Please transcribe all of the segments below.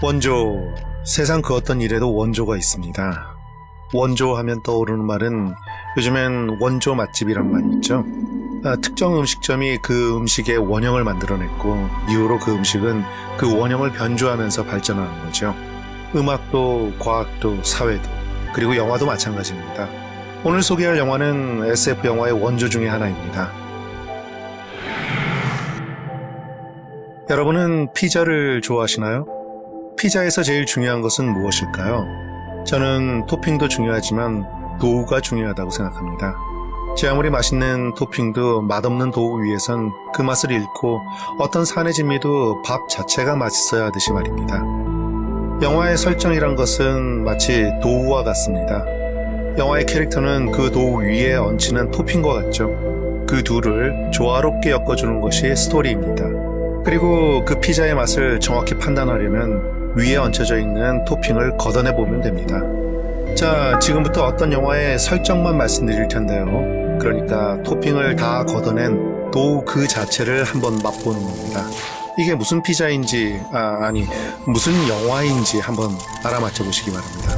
원조, 세상 그 어떤 일에도 원조가 있습니다. 원조 하면 떠오르는 말은 요즘엔 원조 맛집이란 말이 있죠. 특정 음식점이 그 음식의 원형을 만들어냈고 이후로 그 음식은 그 원형을 변주하면서 발전하는 거죠. 음악도 과학도 사회도 그리고 영화도 마찬가지입니다. 오늘 소개할 영화는 SF 영화의 원조 중에 하나입니다. 여러분은 피자를 좋아하시나요? 피자에서 제일 중요한 것은 무엇일까요? 저는 토핑도 중요하지만 도우가 중요하다고 생각합니다. 제 아무리 맛있는 토핑도 맛없는 도우 위에선 그 맛을 잃고 어떤 산의 진미도 밥 자체가 맛있어야 하듯이 말입니다. 영화의 설정이란 것은 마치 도우와 같습니다. 영화의 캐릭터는 그 도우 위에 얹히는 토핑과 같죠. 그 둘을 조화롭게 엮어주는 것이 스토리입니다. 그리고 그 피자의 맛을 정확히 판단하려면 위에 얹혀져 있는 토핑을 걷어내보면 됩니다. 자, 지금부터 어떤 영화의 설정만 말씀드릴 텐데요. 그러니까 토핑을 다 걷어낸 도우 그 자체를 한번 맛보는 겁니다. 이게 무슨 피자인지, 아니 무슨 영화인지 한번 알아맞혀 보시기 바랍니다.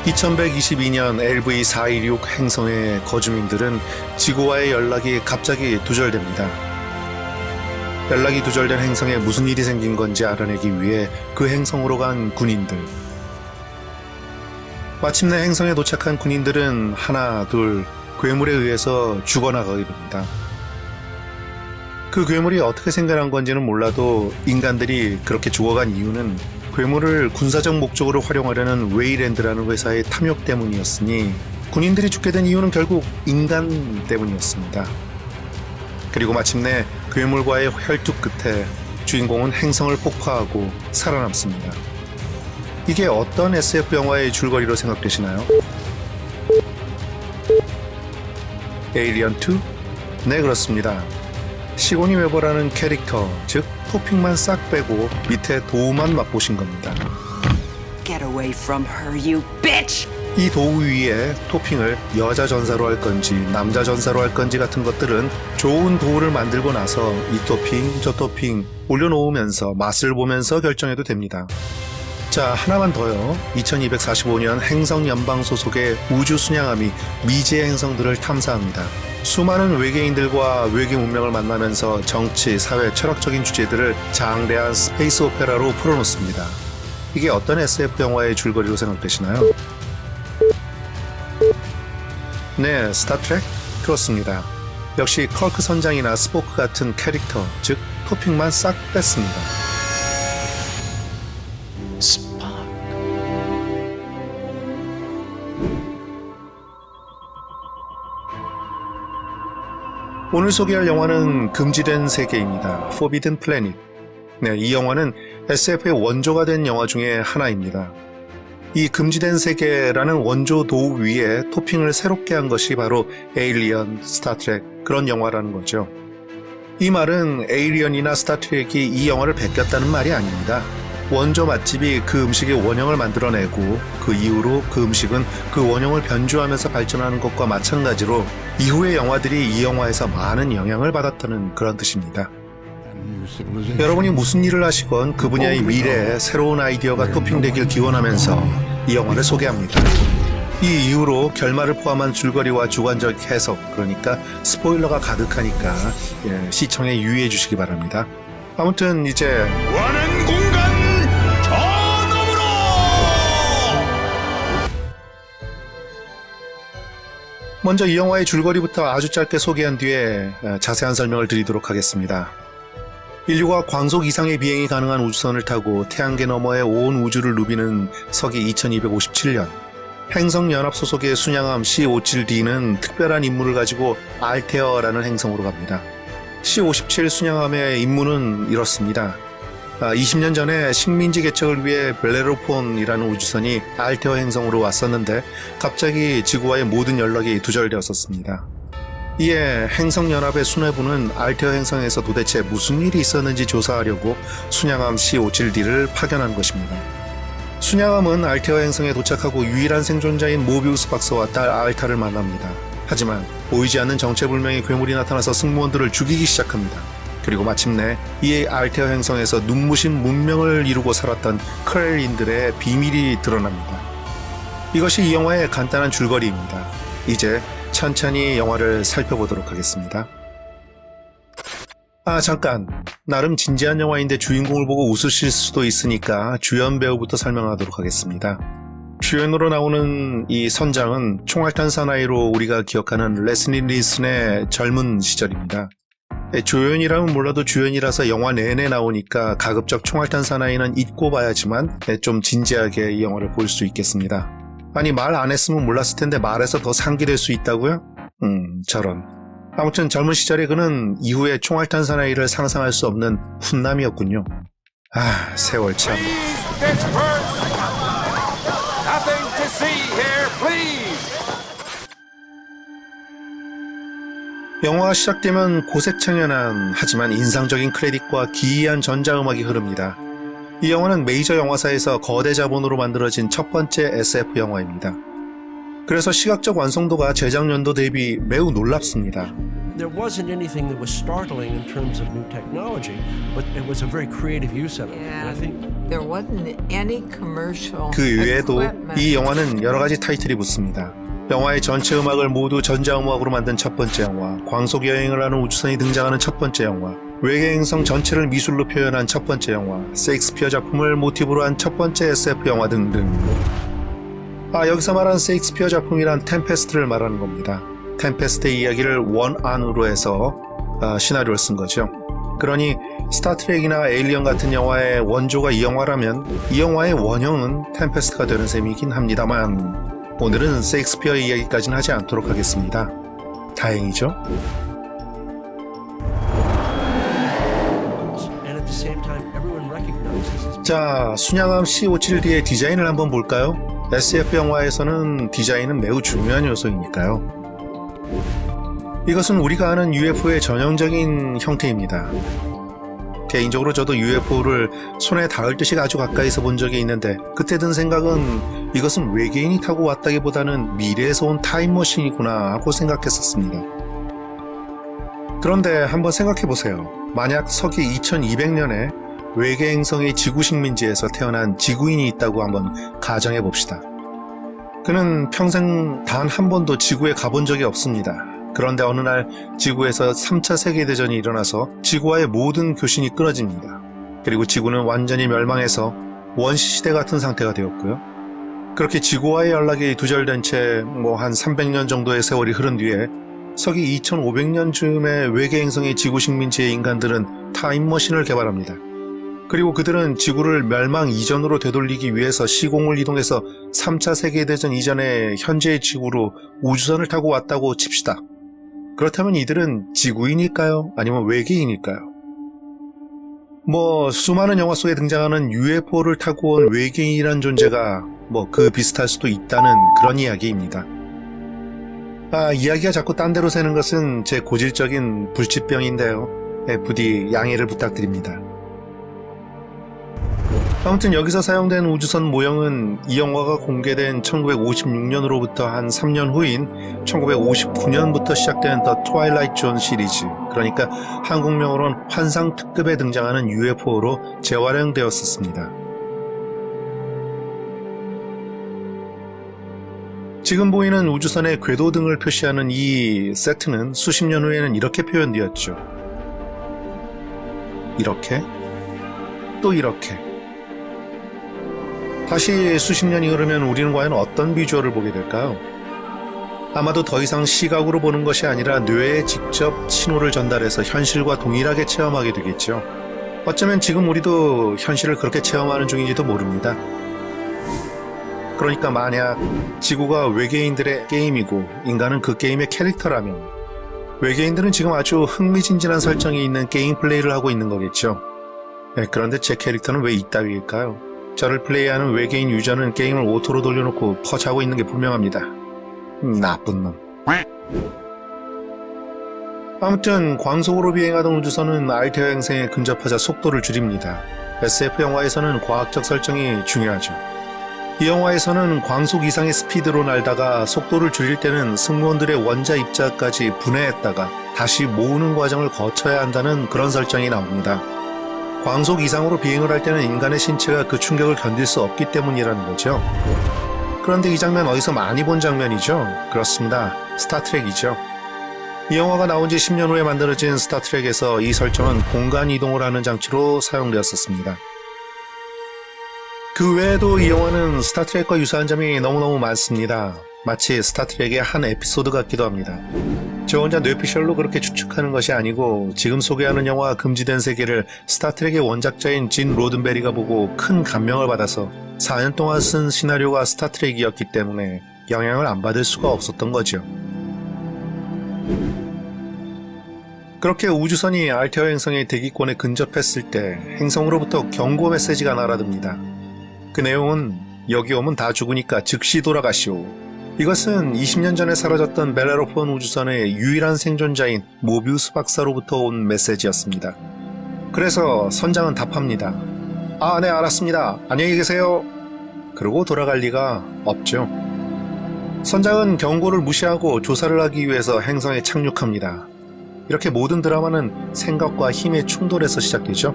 (2122년) LV-416 행성의 거주민들은 지구와의 연락이 갑자기 두절됩니다. 연락이 두절된 행성에 무슨 일이 생긴 건지 알아내기 위해 그 행성으로 간 군인들. 마침내 행성에 도착한 군인들은 하나, 둘, 괴물에 의해서 죽어나가게 됩니다. 그 괴물이 어떻게 생겨난 건지는 몰라도 인간들이 그렇게 죽어간 이유는 괴물을 군사적 목적으로 활용하려는 웨이랜드라는 회사의 탐욕 때문이었으니 군인들이 죽게 된 이유는 결국 인간 때문이었습니다. 그리고 마침내 괴물과의 혈투 끝에 주인공은 행성을 폭파하고 살아남습니다. 이게 어떤 SF 영화의 줄거리로 생각되시나요? 에일리언 2? 네, 그렇습니다. 시고니 웨버라는 캐릭터, 즉 토핑만 싹 빼고 밑에 도우만 맛보신 겁니다. Get away from her, you bitch! 이 도우 위에 토핑을 여자 전사로 할 건지 남자 전사로 할 건지 같은 것들은 좋은 도우를 만들고 나서 이 토핑 저 토핑 올려놓으면서 맛을 보면서 결정해도 됩니다. 자, 하나만 더요. 2245년 행성 연방 소속의 우주 순양함이 미지의 행성들을 탐사합니다. 수많은 외계인들과 외계 문명을 만나면서 정치, 사회, 철학적인 주제들을 장대한 스페이스 오페라로 풀어놓습니다. 이게 어떤 SF 영화의 줄거리로 생각되시나요? 네, 스타트랙? 그렇습니다. 역시 컬크 선장이나 스포크 같은 캐릭터, 즉 토핑만 싹 뺐습니다. 오늘 소개할 영화는 금지된 세계입니다. Forbidden Planet. 네, 이 영화는 SF의 원조가 된 영화 중에 하나입니다. 이 금지된 세계라는 원조 도우 위에 토핑을 새롭게 한 것이 바로 에일리언, 스타트랙 그런 영화라는 거죠. 이 말은 에일리언이나 스타트랙이 이 영화를 베꼈다는 말이 아닙니다. 원조 맛집이 그 음식의 원형을 만들어내고 그 이후로 그 음식은 그 원형을 변주하면서 발전하는 것과 마찬가지로 이후의 영화들이 이 영화에서 많은 영향을 받았다는 그런 뜻입니다. 여러분이 무슨 일을 하시건 그 분야의 미래에 새로운 아이디어가 토핑되길 기원하면서 이 영화를 소개합니다. 이 이후로 결말을 포함한 줄거리와 주관적 해석, 그러니까 스포일러가 가득하니까 시청에 유의해 주시기 바랍니다. 아무튼 이제 원한 공간 저 너머로! 먼저 이 영화의 줄거리부터 아주 짧게 소개한 뒤에 자세한 설명을 드리도록 하겠습니다. 인류가 광속 이상의 비행이 가능한 우주선을 타고 태양계 너머의 온 우주를 누비는 서기 2257년, 행성연합 소속의 순양함 C-57D는 특별한 임무를 가지고 알테어라는 행성으로 갑니다. C-57 순양함의 임무는 이렇습니다. 20년 전에 식민지 개척을 위해 벨레로폰이라는 우주선이 알테어 행성으로 왔었는데 갑자기 지구와의 모든 연락이 두절되었었습니다. 이에 행성연합의 수뇌부는 알테어 행성에서 도대체 무슨 일이 있었는지 조사하려고 순양함 C-57D를 파견한 것입니다. 순양함은 알테어 행성에 도착하고 유일한 생존자인 모비우스 박사와 딸 알타를 만납니다. 하지만 보이지 않는 정체불명의 괴물이 나타나서 승무원들을 죽이기 시작합니다. 그리고 마침내 이 알테어 행성에서 눈부신 문명을 이루고 살았던 크렐린들의 비밀이 드러납니다. 이것이 이 영화의 간단한 줄거리입니다. 이제 천천히 영화를 살펴보도록 하겠습니다. 잠깐. 나름 진지한 영화인데 주인공을 보고 웃으실 수도 있으니까 주연 배우부터 설명하도록 하겠습니다. 주연으로 나오는 이 선장은 총알탄 사나이로 우리가 기억하는 레슬리 닐슨의 젊은 시절입니다. 조연이라면 몰라도 주연이라서 영화 내내 나오니까 가급적 총알탄 사나이는 잊고 봐야지만 좀 진지하게 이 영화를 볼 수 있겠습니다. 아니, 말 안 했으면 몰랐을 텐데 말해서 더 상기될 수 있다고요? 저런. 아무튼 젊은 시절에 그는 이후에 총알탄 사나이를 상상할 수 없는 훈남이었군요. 세월 참. Nothing to see here, please. 영화가 시작되면 고색청연한 하지만 인상적인 크레딧과 기이한 전자음악이 흐릅니다. 이 영화는 메이저 영화사에서 거대 자본으로 만들어진 첫 번째 SF 영화입니다. 그래서 시각적 완성도가 제작년도 대비 매우 놀랍습니다. There wasn't anything that was startling in terms of new technology, but it was a very creative use of it. And I think There wasn't any commercial 그 외에도 equipment. 이 영화는 여러 가지 타이틀이 붙습니다. 영화의 전체 음악을 모두 전자음악으로 만든 첫 번째 영화, 광속 여행을 하는 우주선이 등장하는 첫 번째 영화, 외계 행성 전체를 미술로 표현한 첫 번째 영화, 셰익스피어 작품을 모티브로 한 첫 번째 SF 영화 등등. 여기서 말한 셰익스피어 작품이란 템페스트를 말하는 겁니다. 템페스트의 이야기를 원안으로 해서 시나리오를 쓴 거죠. 그러니 스타트rek이나 에일리언 같은 영화의 원조가 이 영화라면 이 영화의 원형은 템페스트가 되는 셈이긴 합니다만 오늘은 셰익스피어 이야기까지는 하지 않도록 하겠습니다. 다행이죠? and at the same time, everyone recognizes his 자, 순양함 C-571D의 디자인을 한번 볼까요? SF 영화에서는 디자인은 매우 중요한 요소이니까요. 이것은 우리가 아는 UFO의 전형적인 형태입니다. 개인적으로 저도 UFO를 손에 닿을 듯이 아주 가까이서 본 적이 있는데 그때 든 생각은 이것은 외계인이 타고 왔다기보다는 미래에서 온 타임머신이구나 하고 생각했었습니다. 그런데 한번 생각해보세요. 만약 서기 2200년에 외계 행성의 지구 식민지에서 태어난 지구인이 있다고 한번 가정해봅시다. 그는 평생 단 한 번도 지구에 가본 적이 없습니다. 그런데 어느 날 지구에서 3차 세계대전이 일어나서 지구와의 모든 교신이 끊어집니다. 그리고 지구는 완전히 멸망해서 원시시대 같은 상태가 되었고요. 그렇게 지구와의 연락이 두절된 채 한 300년 정도의 세월이 흐른 뒤에 서기 2500년쯤에 외계 행성의 지구 식민지의 인간들은 타임머신을 개발합니다. 그리고 그들은 지구를 멸망 이전으로 되돌리기 위해서 시공을 이동해서 3차 세계대전 이전에 현재의 지구로 우주선을 타고 왔다고 칩시다. 그렇다면 이들은 지구인일까요? 아니면 외계인일까요? 수많은 영화 속에 등장하는 UFO를 타고 온 외계인이란 존재가 그 비슷할 수도 있다는 그런 이야기입니다. 이야기가 자꾸 딴 데로 새는 것은 제 고질적인 불치병인데요. 부디 양해를 부탁드립니다. 아무튼 여기서 사용된 우주선 모형은 이 영화가 공개된 1956년으로부터 한 3년 후인 1959년부터 시작된 The Twilight Zone 시리즈, 그러니까 한국명으로는 환상특급에 등장하는 UFO로 재활용되었었습니다. 지금 보이는 우주선의 궤도 등을 표시하는 이 세트는 수십 년 후에는 이렇게 표현되었죠. 이렇게, 또 이렇게. 다시 수십 년이 흐르면 우리는 과연 어떤 비주얼을 보게 될까요? 아마도 더 이상 시각으로 보는 것이 아니라 뇌에 직접 신호를 전달해서 현실과 동일하게 체험하게 되겠죠. 어쩌면 지금 우리도 현실을 그렇게 체험하는 중인지도 모릅니다. 그러니까 만약 지구가 외계인들의 게임이고 인간은 그 게임의 캐릭터라면 외계인들은 지금 아주 흥미진진한 설정이 있는 게임 플레이를 하고 있는 거겠죠. 그런데 제 캐릭터는 왜 이따위일까요? 저를 플레이하는 외계인 유저는 게임을 오토로 돌려놓고 퍼즈하고 있는 게 분명합니다. 나쁜 놈. 아무튼 광속으로 비행하던 우주선은 알테어 행성에 근접하자 속도를 줄입니다. SF 영화에서는 과학적 설정이 중요하죠. 이 영화에서는 광속 이상의 스피드로 날다가 속도를 줄일 때는 승무원들의 원자 입자까지 분해했다가 다시 모으는 과정을 거쳐야 한다는 그런 설정이 나옵니다. 광속 이상으로 비행을 할 때는 인간의 신체가 그 충격을 견딜 수 없기 때문이라는 거죠. 그런데 이 장면 어디서 많이 본 장면이죠? 그렇습니다. 스타트rek이죠. 이 영화가 나온 지 10년 후에 만들어진 스타트rek에서 이 설정은 공간 이동을 하는 장치로 사용되었었습니다. 그 외에도 이 영화는 스타트rek과 유사한 점이 너무너무 많습니다. 마치 스타트rek의 한 에피소드 같기도 합니다. 저 혼자 뇌피셜로 그렇게 추측하는 것이 아니고 지금 소개하는 영화 금지된 세계를 스타트rek의 원작자인 진 로든베리가 보고 큰 감명을 받아서 4년 동안 쓴 시나리오가 스타트rek이었기 때문에 영향을 안 받을 수가 없었던 거죠. 그렇게 우주선이 알테어 행성의 대기권에 근접했을 때 행성으로부터 경고 메시지가 날아듭니다. 그 내용은 여기 오면 다 죽으니까 즉시 돌아가시오. 이것은 20년 전에 사라졌던 벨레로폰 우주선의 유일한 생존자인 모비우스 박사로부터 온 메시지였습니다. 그래서 선장은 답합니다. 아, 네, 알았습니다. 안녕히 계세요. 그러고 돌아갈 리가 없죠. 선장은 경고를 무시하고 조사를 하기 위해서 행성에 착륙합니다. 이렇게 모든 드라마는 생각과 힘의 충돌에서 시작되죠.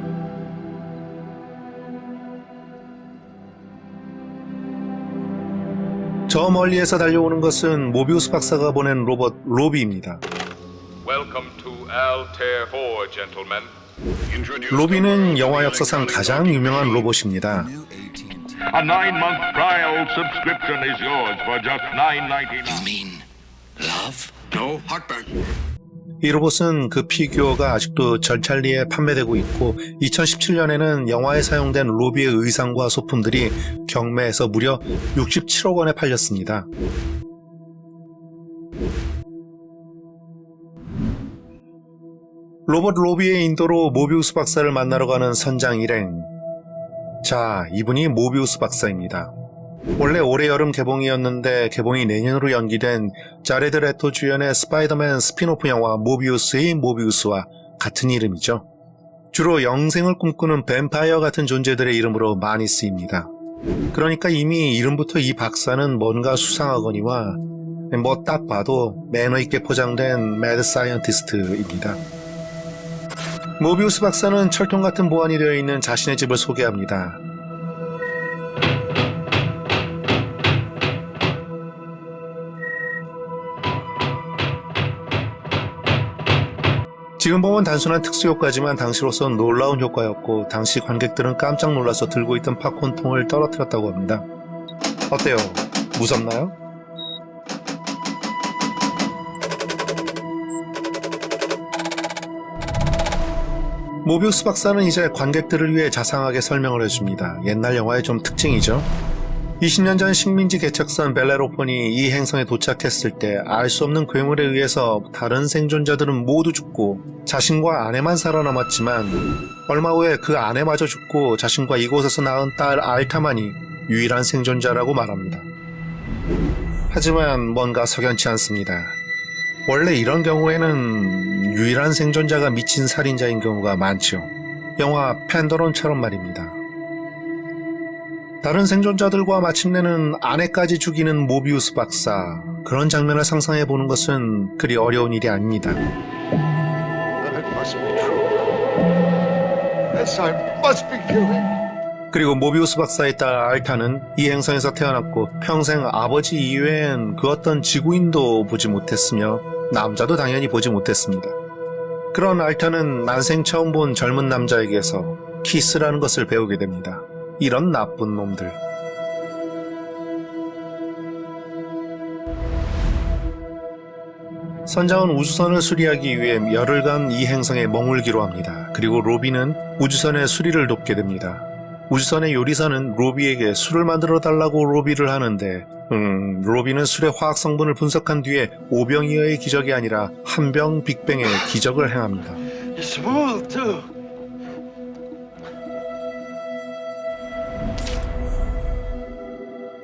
저 멀리에서 달려오는 것은 모비우스 박사가 보낸 로봇 로비입니다. Welcome to Altair 4, gentlemen. 로비는 영화 역사상 가장 유명한 로봇입니다. A 9-month trial subscription is yours for just $9.99. You mean love? No, heartburn. 이 로봇은 그 피규어가 아직도 절찰리에 판매되고 있고 2017년에는 영화에 사용된 로비의 의상과 소품들이 경매에서 무려 67억 원에 팔렸습니다. 로봇 로비의 인도로 모비우스 박사를 만나러 가는 선장 일행. 자, 이분이 모비우스 박사입니다. 원래 올해 여름 개봉이었는데 개봉이 내년으로 연기된 자레드 레토 주연의 스파이더맨 스핀오프 영화 모비우스의 모비우스와 같은 이름이죠. 주로 영생을 꿈꾸는 뱀파이어 같은 존재들의 이름으로 많이 쓰입니다. 그러니까 이미 이름부터 이 박사는 뭔가 수상하거니와 뭐 딱 봐도 매너 있게 포장된 매드 사이언티스트입니다. 모비우스 박사는 철통 같은 보안이 되어 있는 자신의 집을 소개합니다. 지금 보면 단순한 특수효과지만 당시로선 놀라운 효과였고 당시 관객들은 깜짝 놀라서 들고 있던 팝콘통을 떨어뜨렸다고 합니다. 어때요? 무섭나요? 모비우스 박사는 이제 관객들을 위해 자상하게 설명을 해줍니다. 옛날 영화의 좀 특징이죠. 20년 전 식민지 개척선 벨레로폰이 이 행성에 도착했을 때 알 수 없는 괴물에 의해서 다른 생존자들은 모두 죽고 자신과 아내만 살아남았지만 얼마 후에 그 아내마저 죽고 자신과 이곳에서 낳은 딸 알타만이 유일한 생존자라고 말합니다. 하지만 뭔가 석연치 않습니다. 원래 이런 경우에는 유일한 생존자가 미친 살인자인 경우가 많죠. 영화 펜더론처럼 말입니다. 다른 생존자들과 마침내는 아내까지 죽이는 모비우스 박사. 그런 장면을 상상해보는 것은 그리 어려운 일이 아닙니다. 그리고 모비우스 박사의 딸 알타는 이 행성에서 태어났고 평생 아버지 이외엔 그 어떤 지구인도 보지 못했으며 남자도 당연히 보지 못했습니다. 그런 알타는 난생 처음 본 젊은 남자에게서 키스라는 것을 배우게 됩니다. 이런 나쁜 놈들. 선장은 우주선을 수리하기 위해 열흘간 이 행성에 머물기로 합니다. 그리고 로비는 우주선의 수리를 돕게 됩니다. 우주선의 요리사는 로비에게 술을 만들어 달라고 로비를 하는데 로비는 술의 화학 성분을 분석한 뒤에 오병이어의 기적이 아니라 한병 빅뱅의 기적을 행합니다. Smooth, too.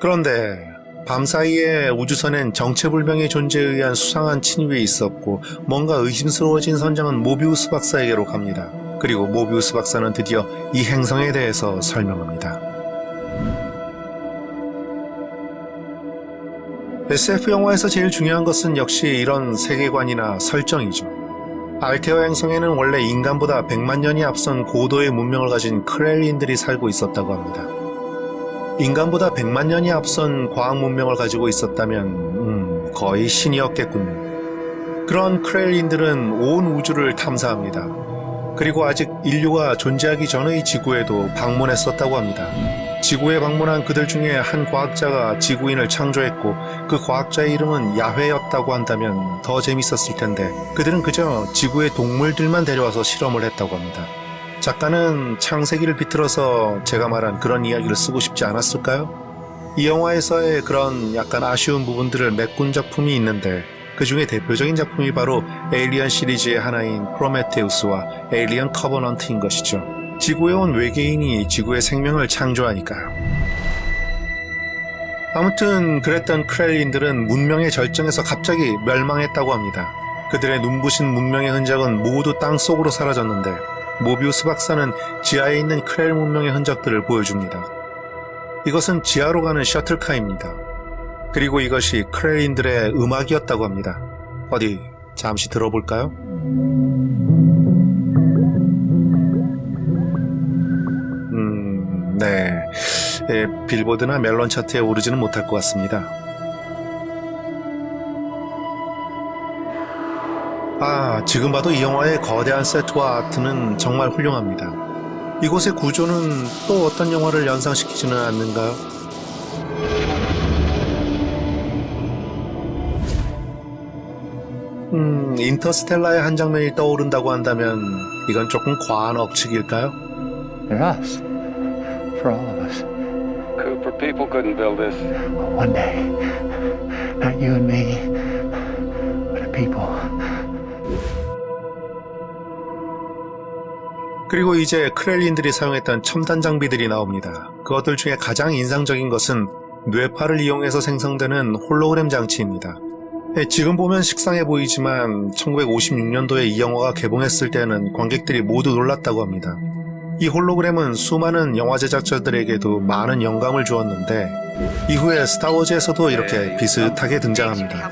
그런데 밤사이에 우주선엔 정체불명의 존재에 의한 수상한 침입이 있었고 뭔가 의심스러워진 선장은 모비우스 박사에게로 갑니다. 그리고 모비우스 박사는 드디어 이 행성에 대해서 설명합니다. SF 영화에서 제일 중요한 것은 역시 이런 세계관이나 설정이죠. 알테어 행성에는 원래 인간보다 100만 년이 앞선 고도의 문명을 가진 크렐린들이 살고 있었다고 합니다. 인간보다 100만 년이 앞선 과학 문명을 가지고 있었다면 거의 신이었겠군요. 그런 크렐린들은 온 우주를 탐사합니다. 그리고 아직 인류가 존재하기 전의 지구에도 방문했었다고 합니다. 지구에 방문한 그들 중에 한 과학자가 지구인을 창조했고 그 과학자의 이름은 야훼였다고 한다면 더 재밌었을 텐데 그들은 그저 지구의 동물들만 데려와서 실험을 했다고 합니다. 작가는 창세기를 비틀어서 제가 말한 그런 이야기를 쓰고 싶지 않았을까요? 이 영화에서의 그런 약간 아쉬운 부분들을 메꾼 작품이 있는데 그 중에 대표적인 작품이 바로 에일리언 시리즈의 하나인 프로메테우스와 에일리언 커버넌트인 것이죠. 지구에 온 외계인이 지구의 생명을 창조하니까요. 아무튼 그랬던 크렐린들은 문명의 절정에서 갑자기 멸망했다고 합니다. 그들의 눈부신 문명의 흔적은 모두 땅속으로 사라졌는데 모비우스 박사는 지하에 있는 크렐 문명의 흔적들을 보여줍니다. 이것은 지하로 가는 셔틀카입니다. 그리고 이것이 크렐린들의 음악이었다고 합니다. 어디 잠시 들어볼까요? 네, 빌보드나 멜론 차트에 오르지는 못할 것 같습니다. 지금 봐도 이 영화의 거대한 세트와 아트는 정말 훌륭합니다. 이곳의 구조는 또 어떤 영화를 연상시키지는 않는가요? 인터스텔라의 한 장면이 떠오른다고 한다면 이건 조금 과한 억측일까요? They're us. For all of us. Cooper, people couldn't build this. One day. Not you and me, but the people. 그리고 이제 크렐린들이 사용했던 첨단 장비들이 나옵니다. 그것들 중에 가장 인상적인 것은 뇌파를 이용해서 생성되는 홀로그램 장치입니다. 지금 보면 식상해 보이지만 1956년도에 이 영화가 개봉했을 때는 관객들이 모두 놀랐다고 합니다. 이 홀로그램은 수많은 영화 제작자들에게도 많은 영감을 주었는데 이후에 스타워즈에서도 이렇게 비슷하게 등장합니다.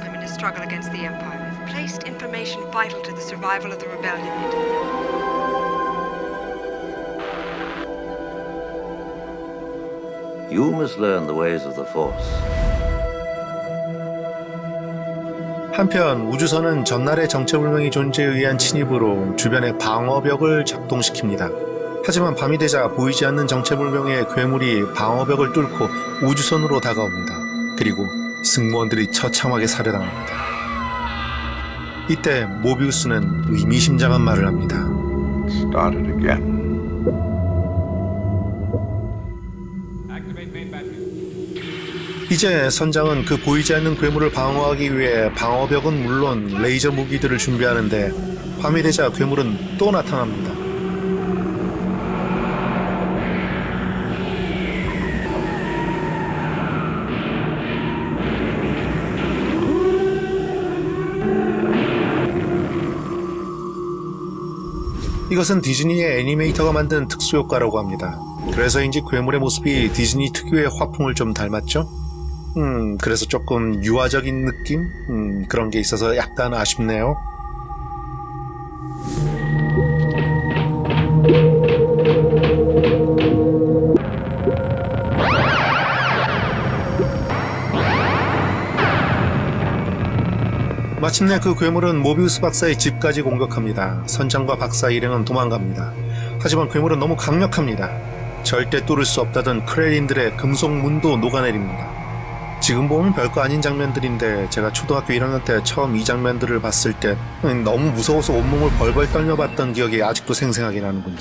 You must learn the ways of the Force. 한편 우주선은 전날의 정체불명의 존재에 의한 침입으로 주변의 방어벽을 작동시킵니다. 하지만 밤이 되자 보이지 않는 정체불명의 괴물이 방어벽을 뚫고 우주선으로 다가옵니다. 그리고 승무원들이 처참하게 살해당합니다. 이때 모비우스는 의미심장한 말을 합니다. Start it again. 이제 선장은 그 보이지 않는 괴물을 방어하기 위해 방어벽은 물론 레이저 무기들을 준비하는데 밤이 되자 괴물은 또 나타납니다. 이것은 디즈니의 애니메이터가 만든 특수효과라고 합니다. 그래서인지 괴물의 모습이 디즈니 특유의 화풍을 좀 닮았죠? 그래서 조금 유아적인 느낌? 그런 게 있어서 약간 아쉽네요. 마침내 그 괴물은 모비우스 박사의 집까지 공격합니다. 선장과 박사 일행은 도망갑니다. 하지만 괴물은 너무 강력합니다. 절대 뚫을 수 없다던 크렐린들의 금속 문도 녹아내립니다. 지금 보면 별거 아닌 장면들인데 제가 초등학교 1학년 때 처음 이 장면들을 봤을 때 너무 무서워서 온몸을 벌벌 떨려봤던 기억이 아직도 생생하게 나는군요.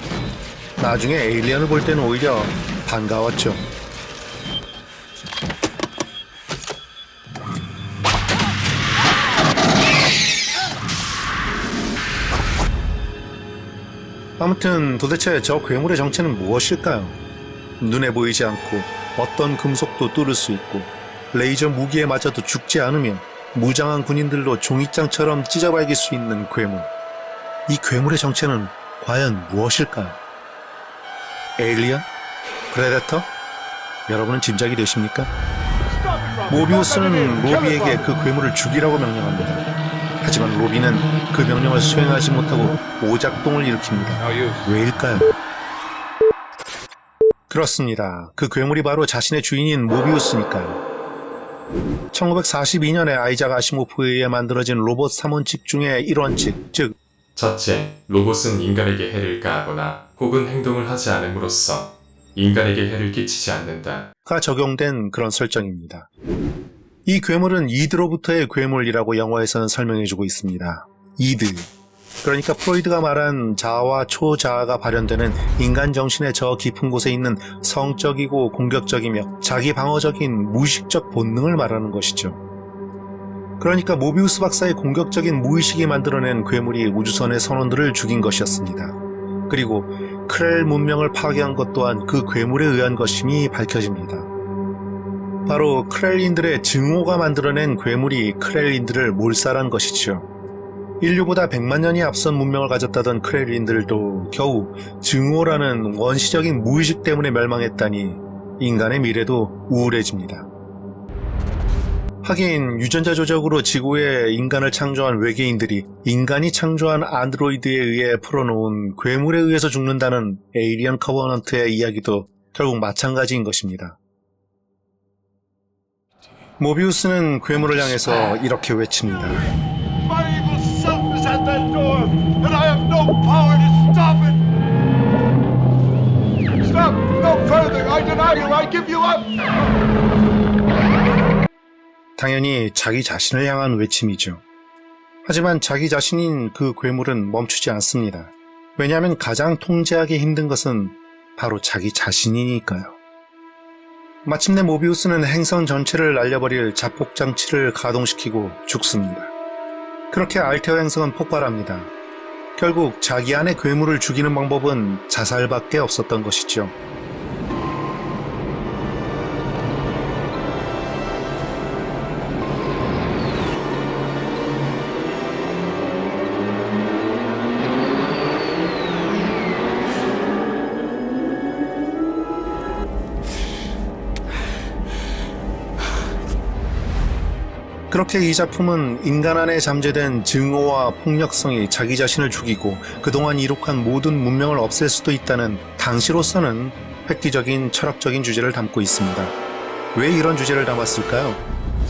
나중에 에일리언을 볼 때는 오히려 반가웠죠. 아무튼 도대체 저 괴물의 정체는 무엇일까요? 눈에 보이지 않고 어떤 금속도 뚫을 수 있고 레이저 무기에 맞아도 죽지 않으면 무장한 군인들로 종이장처럼 찢어발길 수 있는 괴물. 이 괴물의 정체는 과연 무엇일까요? 에일리언? 프레데터? 여러분은 짐작이 되십니까? 모비우스는 로비에게 그 괴물을 죽이라고 명령합니다. 하지만 로비는 그 명령을 수행하지 못하고 오작동을 일으킵니다. 왜일까요? 그렇습니다. 그 괴물이 바로 자신의 주인인 모비우스니까요. 1942년에 아이작 아시모프에 의해 만들어진 로봇 3원칙 중에 1원칙, 즉 첫째, 로봇은 인간에게 해를 가하거나 혹은 행동을 하지 않음으로써 인간에게 해를 끼치지 않는다. 가 적용된 그런 설정입니다. 이 괴물은 이드로부터의 괴물이라고 영화에서는 설명해주고 있습니다. 이드. 그러니까 프로이드가 말한 자아와 초자아가 발현되는 인간 정신의 저 깊은 곳에 있는 성적이고 공격적이며 자기 방어적인 무의식적 본능을 말하는 것이죠. 그러니까 모비우스 박사의 공격적인 무의식이 만들어낸 괴물이 우주선의 선원들을 죽인 것이었습니다. 그리고 크렐 문명을 파괴한 것 또한 그 괴물에 의한 것임이 밝혀집니다. 바로 크렐린들의 증오가 만들어낸 괴물이 크렐린들을 몰살한 것이죠. 인류보다 100만 년이 앞선 문명을 가졌다던 크렐린들도 겨우 증오라는 원시적인 무의식 때문에 멸망했다니 인간의 미래도 우울해집니다. 하긴 유전자 조작으로 지구에 인간을 창조한 외계인들이 인간이 창조한 안드로이드에 의해 풀어놓은 괴물에 의해서 죽는다는 에이리언 커버넌트의 이야기도 결국 마찬가지인 것입니다. 모비우스는 괴물을 향해서 이렇게 외칩니다. My evil self is at that door, and I have no power to stop it! Stop! No further! I deny you! I give you up! 당연히 자기 자신을 향한 외침이죠. 하지만 자기 자신인 그 괴물은 멈추지 않습니다. 왜냐하면 가장 통제하기 힘든 것은 바로 자기 자신이니까요. 마침내 모비우스는 행성 전체를 날려버릴 자폭장치를 가동시키고 죽습니다. 그렇게 알테어 행성은 폭발합니다. 결국 자기 안의 괴물을 죽이는 방법은 자살밖에 없었던 것이죠. 그렇게 이 작품은 인간 안에 잠재된 증오와 폭력성이 자기 자신을 죽이고 그동안 이룩한 모든 문명을 없앨 수도 있다는 당시로서는 획기적인 철학적인 주제를 담고 있습니다. 왜 이런 주제를 담았을까요?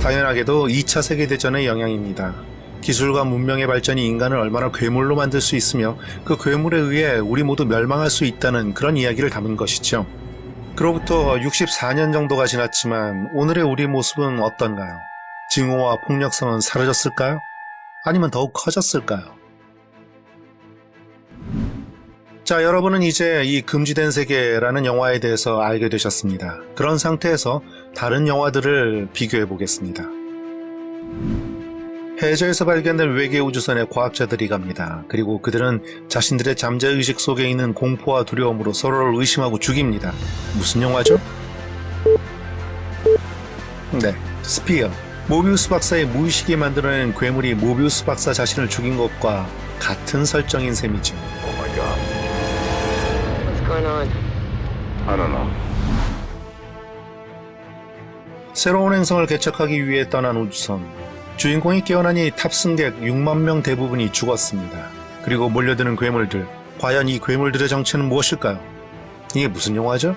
당연하게도 2차 세계대전의 영향입니다. 기술과 문명의 발전이 인간을 얼마나 괴물로 만들 수 있으며 그 괴물에 의해 우리 모두 멸망할 수 있다는 그런 이야기를 담은 것이죠. 그로부터 64년 정도가 지났지만 오늘의 우리 모습은 어떤가요? 증오와 폭력성은 사라졌을까요? 아니면 더욱 커졌을까요? 자, 여러분은 이제 이 금지된 세계라는 영화에 대해서 알게 되셨습니다. 그런 상태에서 다른 영화들을 비교해 보겠습니다. 해저에서 발견된 외계 우주선에 과학자들이 갑니다. 그리고 그들은 자신들의 잠재의식 속에 있는 공포와 두려움으로 서로를 의심하고 죽입니다. 무슨 영화죠? 네, 스피어. 모비우스 박사의 무의식이 만들어낸 괴물이 모비우스 박사 자신을 죽인 것과 같은 설정인 셈이죠. Oh my god. What's going on? I don't know. 새로운 행성을 개척하기 위해 떠난 우주선. 주인공이 깨어나니 탑승객 6만 명 대부분이 죽었습니다. 그리고 몰려드는 괴물들. 과연 이 괴물들의 정체는 무엇일까요? 이게 무슨 영화죠?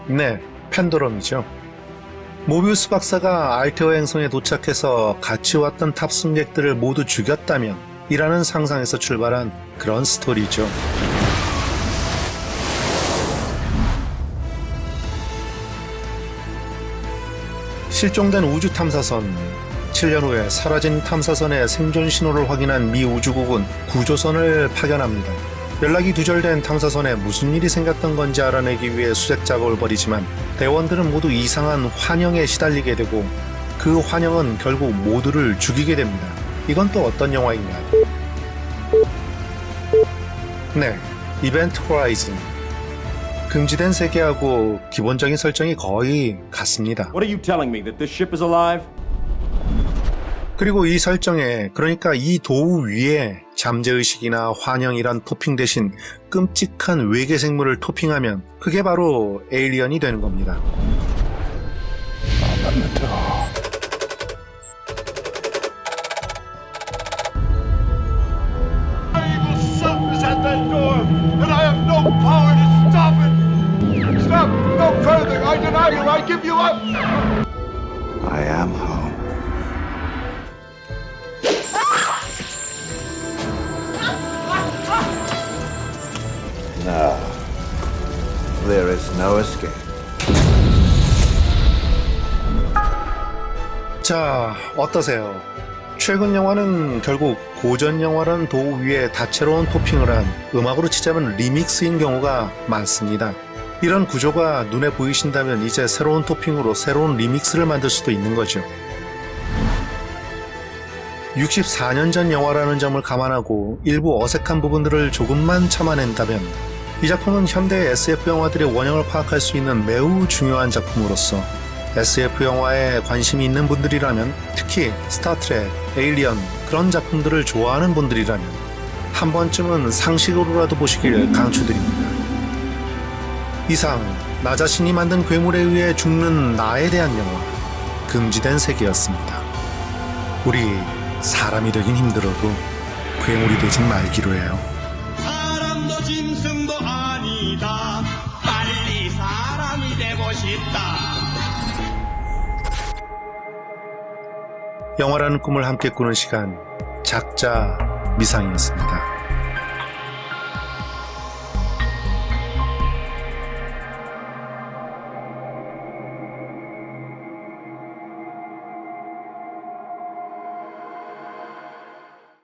네, 팬도럼이죠. 모비우스 박사가 알테어 행성에 도착해서 같이 왔던 탑승객들을 모두 죽였다면 이라는 상상에서 출발한 그런 스토리죠. 실종된 우주 탐사선. 7년 후에 사라진 탐사선의 생존 신호를 확인한 미 우주국은 구조선을 파견합니다. 연락이 두절된 탐사선에 무슨 일이 생겼던 건지 알아내기 위해 수색 작업을 벌이지만 대원들은 모두 이상한 환영에 시달리게 되고 그 환영은 결국 모두를 죽이게 됩니다. 이건 또 어떤 영화인가요? 네, 이벤트 호라이즌. 금지된 세계하고 기본적인 설정이 거의 같습니다. What are you telling me? That this ship is alive? 그리고 이 설정에, 그러니까 이 도우 위에 잠재의식이나 환영이란 토핑 대신 끔찍한 외계 생물을 토핑하면 그게 바로 에일리언이 되는 겁니다. Open the door. Evil son is at that door, and I have no power to stop it. Stop! No further! I deny you! I give you up! I am home. Now, there is no escape. 자, 어떠세요? 최근 영화는 결국 고전 영화라는 도우 위에 다채로운 토핑을 한 음악으로 치자면 리믹스인 경우가 많습니다. 이런 구조가 눈에 보이신다면 이제 새로운 토핑으로 새로운 리믹스를 만들 수도 있는 거죠. 64년 전 영화라는 점을 감안하고 일부 어색한 부분들을 조금만 참아낸다면 이 작품은 현대 SF 영화들의 원형을 파악할 수 있는 매우 중요한 작품으로서 SF 영화에 관심이 있는 분들이라면, 특히 스타트랙, 에일리언 그런 작품들을 좋아하는 분들이라면 한 번쯤은 상식으로라도 보시길 강추드립니다. 이상 나 자신이 만든 괴물에 의해 죽는 나에 대한 영화 금지된 세계였습니다. 우리 사람이 되긴 힘들어도 괴물이 되진 말기로 해요. 사람도 짐승도 아니다. 빨리 사람이 되고 싶다. 영화라는 꿈을 함께 꾸는 시간, 작자 미상이었습니다.